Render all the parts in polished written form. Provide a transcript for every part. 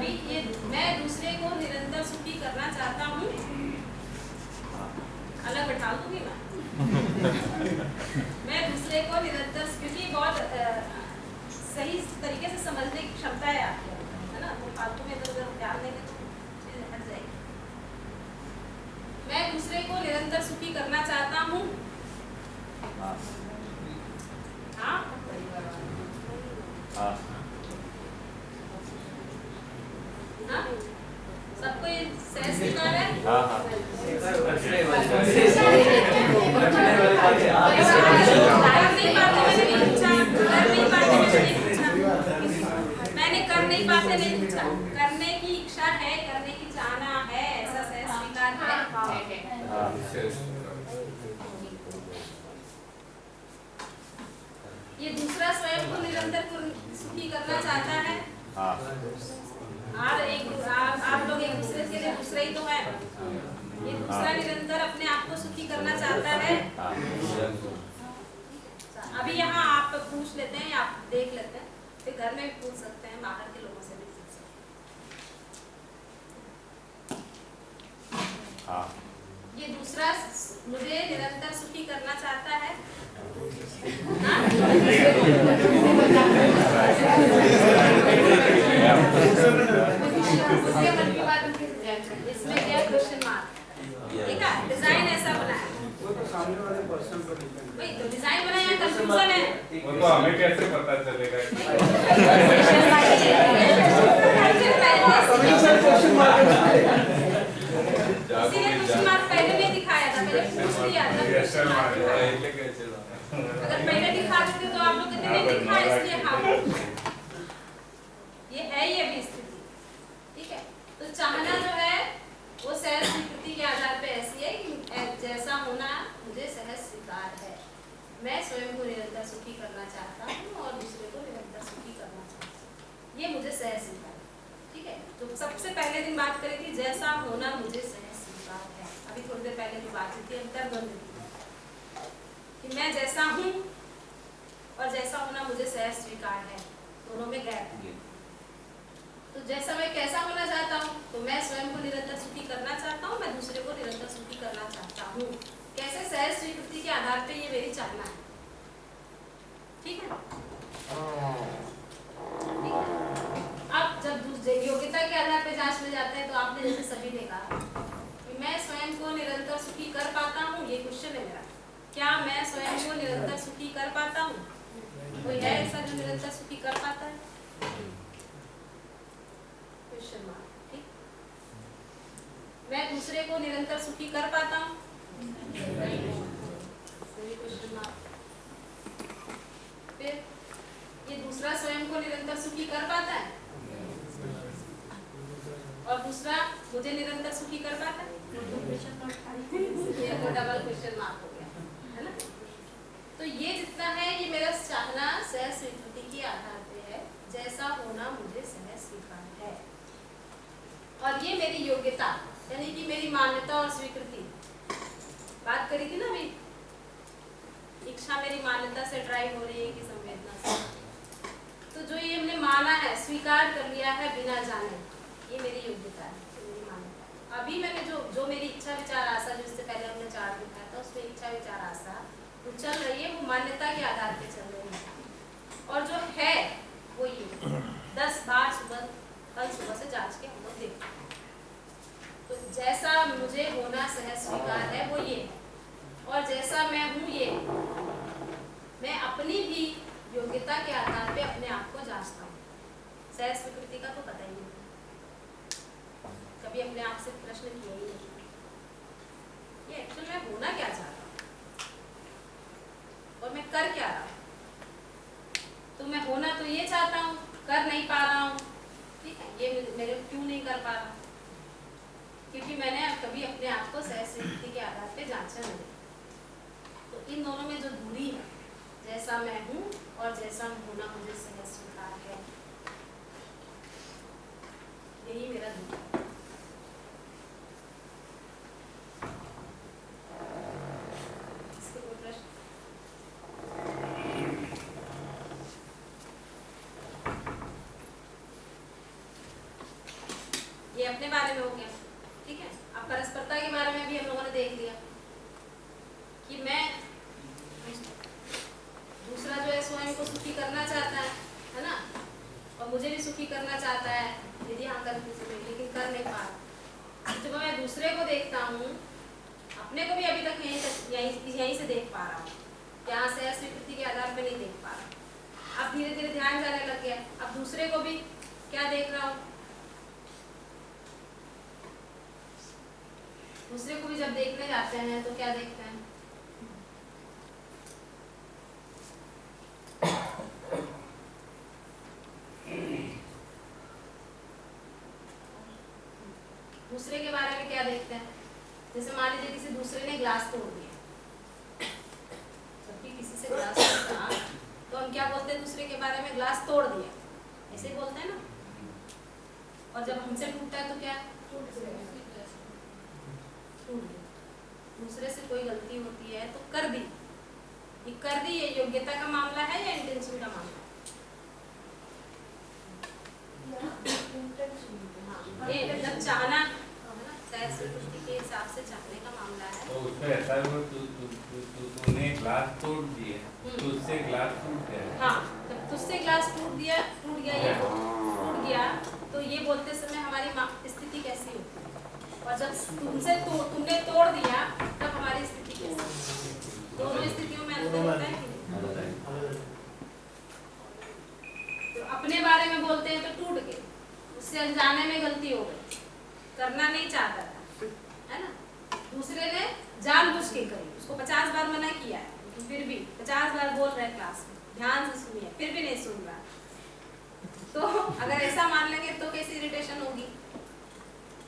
अभी ये मैं दूसरे को निरंतर सुखी करना चाहता हूँ, अलग बैठा दूंगी मैं दूसरे को निरंतर, क्योंकि बहुत सही तरीके से समझने की क्षमता है आपके अंदर, है ना, तो फालतू में इधर उधर ध्यान देंगे तो चीज़ हट जाएगी। मैं दूसरे को निरंतर सुखी करना चाहता हूँ। हाँ, सबको ये सहज स्वीकार है। मैंने कर नहीं पाते नहीं पूछा, करने की इच्छा है, करने की चाहना है, ऐसा सहज स्वीकार है। ये दूसरा स्वयं को निरंतर सुखी करना चाहता है। और आप लोग एक दूसरे के लिए दूसरा ही तो है। ये दूसरा निरंतर अपने आप को सुखी करना चाहता है। अभी यहाँ आप पूछ लेते हैं, आप देख लेते हैं, फिर घर में भी पूछ सकते हैं, बाहर के लोगों से भी पूछ सकते हैं। ये दूसरा मुझे निरंतर सुखी करना चाहता है। इसमें क्या क्वेश्चन मार्क, ठीक है, डिजाइन ऐसा बना है, वही तो डिजाइन बना है, कंफ्यूजन है, वो तो हमें कैसे पता चलेगा? इसीलिए क्वेश्चन मार्क पहले नहीं दिखाया था, पहले पूछ लिया था। अगर पहले दिखा देते तो आप लोग कहते नहीं दिखा, इसलिए हाँ ये है, ये भी स्थिति, ठीक है। तो चाहना जो है वो सहज स्वीकृति के आधार पे ऐसी है कि जैसा होना मुझे सहज स्वीकार है। मैं स्वयं को निरंतर सुखी करना चाहता हूँ और दूसरे को निरंतर सुखी करना चाहता हूँ, ये मुझे सहज स्वीकार है, ठीक है। तो सबसे पहले दिन बात करी थी जैसा होना मुझे सहज स्वीकार है। अभी थोड़ी देर पहले जो बात थी अंतर्द्वंद कि मैं जैसा हूँ और जैसा होना मुझे सहज स्वीकार है, दोनों में गैप है। तो जैसा मैं कैसा होना चाहता हूँ, तो मैं स्वयं को निरंतर सुखी करना चाहता हूँ, मैं दूसरे को निरंतर सुखी करना चाहता हूँ। कैसे? सहज स्वीकृति के आधार पे ये मेरी चाहना है, ठीक है। अब जब योग्यता के आधार पे जांच में जाते हैं तो आपने जैसे सभी ने कहा कि मैं स्वयं को निरंतर सुखी कर पाता हूँ, ये क्वेश्चन है मेरा, क्या मैं स्वयं को निरंतर सुखी कर पाता हूँ? कोई है ऐसा जो निरंतर सुखी कर पाता है? क्वेश्चन मार्क, ठीक। मैं दूसरे को निरंतर सुखी कर पाता हूँ? Question mark. फिर ये दूसरा स्वयं को निरंतर सुखी कर पाता है और दूसरा मुझे निरंतर सुखी कर पाता है? ये तो डबल क्वेश्चन मार्क हो गया, है ना। तो ये जितना है ये मेरा चाहना सहज स्वीकृति के आधार पे है, जैसा होना मुझे सहज स्वीकार है। और ये मेरी योग्यता यानी कि मेरी मान्यता और स्वीकृति, बात करी थी ना अभी, इच्छा मेरी मान्यता से ड्राइव हो रही है कि संवेदना से। तो जो ये हमने माना है, स्वीकार कर लिया है बिना जाने, ये मेरी योग्यता है, मेरी मान्यता। अभी मैंने जो मेरी इच्छा विचार आशा, जो इससे पहले हमने चार्ट दिखाया था, उसमें इच्छा विचार आशा वो चल रही है, वो मान्यता के आधार पे चल रही है। और जो है वो ये 10 बार सुबह, कल सुबह से जांच के हम लोग देखते हैं। तो जैसा मुझे होना सहज स्वीकार है वो ये है, और जैसा मैं हूँ ये, मैं अपनी भी योग्यता के आधार पे अपने आप को जांचता हूँ। सहज स्वीकृति का तो पता ही नहीं, कभी अपने आप से प्रश्न किया ही नहीं, ये एक्चुअली मैं होना क्या चाहता हूँ और मैं कर क्या रहा हूँ। तो मैं होना तो ये चाहता हूँ, कर नहीं पा रहा हूँ, ठीक है। ये मेरे क्यों नहीं कर पा रहा? क्योंकि मैंने कभी अपने आप को सहज स्वीकृति के आधार पे जांचा नहीं। तो इन दोनों में जो दूरी है, जैसा मैं हूँ और जैसा होना मुझे सहज स्वीकार है, यही मेरा दूरी है। अपने बारे में हो गया, ठीक है। अब परस्परता के बारे में भी हम लोगों ने देख लिया कि मैं दूसरा जो है स्वयं को सुखी करना चाहता है ना, और मुझे भी सुखी करना चाहता है यदि हाँ कर लेकिन कर नहीं पा रहा। जब मैं दूसरे को देखता हूँ, अपने को भी अभी तक यहीं से देख पा रहा हूँ, यहाँ से स्वीकृति के आधार पे नहीं देख पा रहा। अब धीरे धीरे ध्यान जाने लग गया, अब दूसरे को भी क्या देख रहा हूँ, दूसरे को भी जब देखने जाते हैं तो क्या देखते हैं, दूसरे के बारे में क्या देखते हैं। जैसे मान लीजिए किसी दूसरे ने ग्लास तोड़ दिया, जबकि किसी से ग्लास टूटा तो हम क्या बोलते हैं दूसरे के बारे में, ग्लास तोड़ दिया, ऐसे ही बोलते हैं ना। और जब हमसे टूटता है तो क्या, टूट गया। दूसरे से कोई गलती होती है तो कर दी, ये कर दी, ये योग्यता का मामला है या इंटेंशन का मामला है। ये मतलब चाहना स्वीकृति के हिसाब से चाहने का मामला है। तो उसमें ऐसा है तूने ग्लास तोड़ दिए, तो उससे ग्लास टूट गया। हाँ, जब तुझसे ग्लास टूट गया ये टूट गया, तो ये बोलते समय हमारी स्थिति कैसी होती है, और जब तुमने तोड़ दिया तब हमारी स्थिति कैसी होती है। दोनों स्थितियों में अंतर होता है कि नहीं? तो अपने बारे में बोलते हैं तो टूट गए, उससे अनजाने में गलती हो गई, करना नहीं चाहता था, है ना। दूसरे ने जानबूझ के करी, उसको 50 बार मना किया है, फिर भी 50 बार बोल रहे हैं क्लास में, ध्यान से सुनिए, फिर भी नहीं सुन रहा। तो अगर ऐसा मान लेंगे तो कैसी इरिटेशन होगी।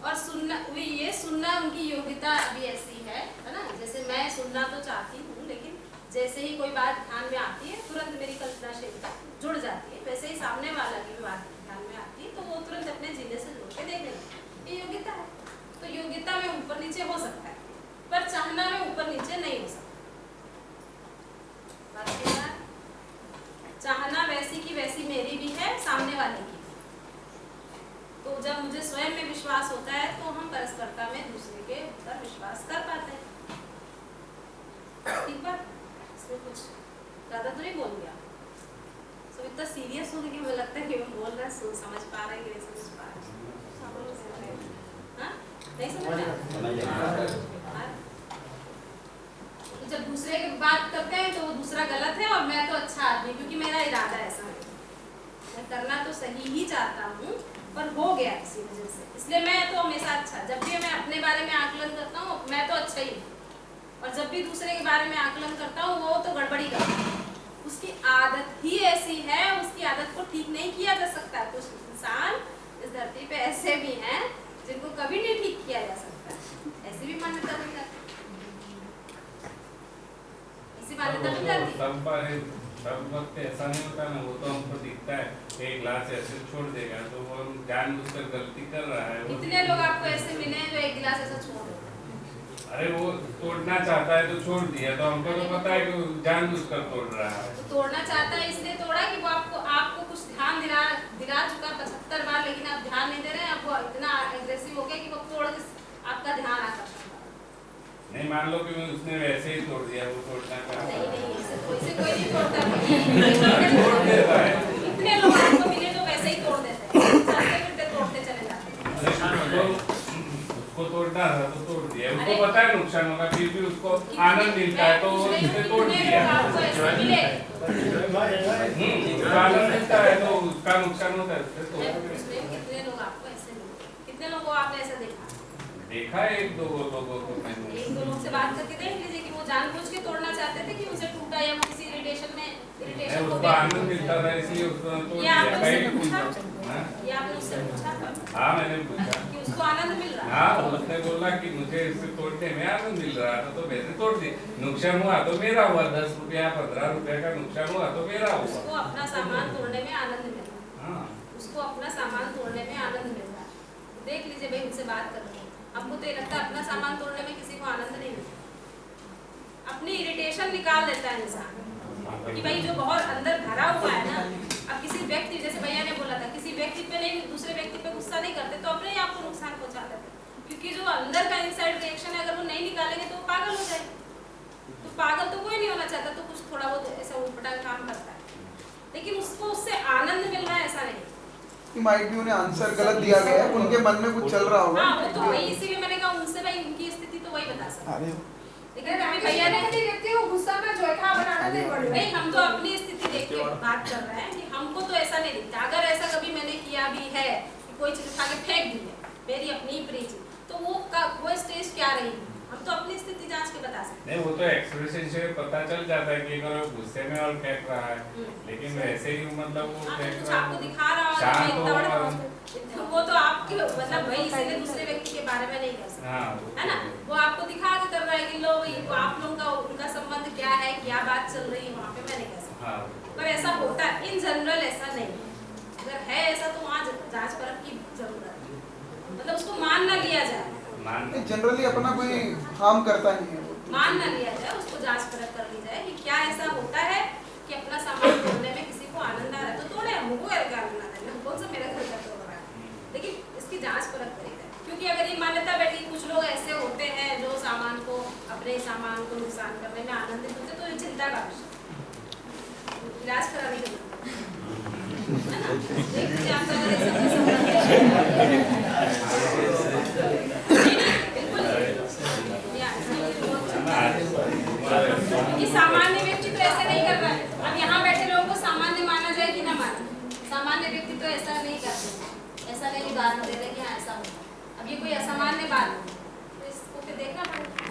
और सुनना, ये सुनना उनकी योग्यता अभी ऐसी है ना। जैसे मैं सुनना तो चाहती हूँ, लेकिन जैसे ही कोई बात ध्यान में आती है तुरंत मेरी कल्पनाशीलता जुड़ जाती है, वैसे ही सामने वाला की भी बात ध्यान में आती है तो वो तुरंत अपने जिले से जोड़ के देखने लगता है। ये योग्यता है। तो योग्यता में ऊपर नीचे हो सकता है, पर चाहना में ऊपर नीचे नहीं हो सकता। चाहना वैसी की वैसी मेरी भी है, सामने वाले की। तो जब मुझे स्वयं में विश्वास होता है तो हम परस्परता में दूसरे के ऊपर विश्वास कर पाते हैं। ठीक बात, इसमें कुछ ज्यादा तो नहीं बोल गया। सब इतना सीरियस होने के हमें लगता है कि हम बोल रहे हैं, समझ पा रहे हैं कि नहीं समझ पा रहे हैं। नहीं समझ तो जब दूसरे की बात करते हैं तो वो दूसरा गलत है और मैं तो अच्छा आदमी, क्योंकि मेरा इरादा ऐसा है, मैं करना तो सही ही चाहता हूँ पर हो गया किसी वजह से, इसलिए मैं तो हमेशा अच्छा। जब भी मैं अपने बारे में आकलन करता हूँ मैं तो अच्छा ही हूँ, और जब भी दूसरे के बारे में आकलन करता हूँ वो तो गड़बड़ी करता है। उसकी आदत ही ऐसी है, उसकी आदत को ठीक नहीं किया जा सकता। कुछ इंसान इस धरती पे ऐसे भी हैं जिनको कभी नहीं ठीक किया जा सकता, ऐसी भी मान्यता बन जाती है। ऐसी मान्यता बन जाती है। सब वक्त ऐसा नहीं होता ना, वो तो हमको दिखता है एक ग्लास ऐसे छोड़ देगा तो वो जानबूझकर गलती कर रहा है। कितने लोग आपको ऐसे मिले जो एक गिलास ऐसा छोड़ देते हैं? अरे वो तोड़ना चाहता है तो छोड़ दिया, तो हमको तो पता है कि वो जानबूझकर तोड़ रहा है। तो तोड़ना चाहता है इसलिए तोड़ा कि वो आपको कुछ ध्यान दिला चुका 75 बार, लेकिन आप ध्यान नहीं दे रहे हैं। आप वो इतना एग्रेसिव हो गया कि वो तोड़ के आपका ध्यान आकर्षण। नहीं, मान लो कि उसने वैसे ही तोड़ दिया, वो तोड़ना नहीं, ऐसे कोई नहीं तोड़ता। तोड़ देता है। कितने लोग आपको मिले जो वैसे ही तोड़ देते हैं, चलते तोड़ते चले जाते हैं। उसको तोड़ना था तो तोड़ दिया, उसको पता है नुकसान होगा, फिर भी उसको आनंद मिलता है तो उसने तोड़ दिया। आपको ऐसे मिले आनंद मिलता है तो उसका नुकसान होता है। कितने लोग आपको ऐसे मिले, कितने लोगों को आपने ऐसा देखा है? एक दो लोगों को मैंने एक दो लोग से बात करके देख लीजिए कि वो जानबूझ के तोड़ना चाहते थे कि उसे टूटा या वो किसी इरिटेशन को उसको आनंद मिलता था इसलिए उसको तोड़ दिया। ये आपने उससे पूछा? हाँ, मैंने पूछा कि उसको आनंद मिल रहा है। हाँ, उसने बोला कि मुझे इसे तोड़ने में आनंद मिल रहा था तो वैसे तोड़ दिया। नुकसान हुआ तो मेरा हुआ, 10 रुपया 15 रुपया का नुकसान हुआ तो मेरा हुआ। उसको अपना सामान तोड़ने में आनंद मिल रहा है। हाँ, उसको अपना सामान तोड़ने में आनंद मिल रहा है। देख लीजिए भाई, उनसे बात कर रहे हैं, हमको तो ये लगता है अपना सामान तोड़ने में किसी को आनंद नहीं मिलता। अपनी इरिटेशन निकाल देता है इंसान कि भाई जो बहुत अंदर भरा हुआ है ना। अब किसी व्यक्ति, जैसे भैया ने बोला था, किसी व्यक्ति पे नहीं, दूसरे व्यक्ति पे गुस्सा नहीं करते तो अपने आप को नुकसान क्योंकि जो अंदर का इनसाइड रिएक्शन है अगर वो नहीं निकालेंगे तो वो पागल हो जाएगा। तो पागल तो कोई नहीं होना चाहता, तो कुछ थोड़ा बहुत ऐसा उटपटांग काम करता है, लेकिन उसको उससे आनंद मिल रहा है ऐसा नहीं। माइट भी उन्हें आंसर गलत दिया गया है, उनके मन में कुछ चल रहा होगा। हाँ, वो तो वही, इसीलिए मैंने कहा उनसे भाई उनकी स्थिति तो वही बता सकते हैं। लेकिन अभी भैया ने व्यक्ति को गुस्सा में जो है खा बनाना नहीं पड़ेगा। नहीं, हम तो अपनी स्थिति देख के बात कर रहे हैं कि हमको तो ऐसा नहीं दिखता। अगर ऐसा कभी मैंने किया भी है कि कोई चीज उठा के फेंक दी है, मेरी अपनी ही प्रिय चीज, तो वो स्टेज क्या रही, हम तो अपनी स्थिति जांच के बता सकते हैं। नहीं, वो तो एक्सप्रेशन से पता चल जाता है कि अगर वो गुस्से में और फेंक रहा है, लेकिन वैसे ही मतलब वो हाँ, फेंक कुछ रहा आपको है दिखा रहा हो शांत तो हो इतना और- बड़ा, वो तो आपके मतलब भाई इसीलिए दूसरे व्यक्ति के बारे में नहीं कर सकते, हाँ, है ना। वो आपको दिखा के कर रहा है कि लो ये आप लोगों का उनका संबंध क्या है, क्या बात चल रही है, वहाँ पे मैं नहीं कह सकती। हाँ, पर ऐसा होता है, इन जनरल ऐसा नहीं है। अगर है ऐसा तो वहाँ जांच परख की जरूरत है, मतलब उसको मान ना लिया जाए, जनरली अपना कोई हार्म करता नहीं है, मान ना लिया जाए, उसको जांच परख कर ली जाए कि क्या ऐसा होता है कि अपना सामान तोड़ने में किसी को आनंद आ रहा है तो तोड़े, हमको क्या आनंद आता है, कौन सा मेरा घर का तोड़ रहा है, लेकिन इसकी जांच परख करी जाए। क्योंकि अगर ये मान्यता बैठी, कुछ लोग ऐसे होते हैं जो सामान को, अपने सामान को नुकसान करने में आनंदित होते, तो ये चिंता का विषय, इलाज कराने की कि सामान्य व्यक्ति तो ऐसे नहीं कर रहा है। अब यहाँ बैठे लोगों को सामान्य माना जाए कि ना माना, सामान्य व्यक्ति तो ऐसा नहीं करते, ऐसा नहीं उदाहरण दे रहे कि हाँ ऐसा होता। अब ये कोई असामान्य बात है तो इसको फिर देखना पड़ेगा।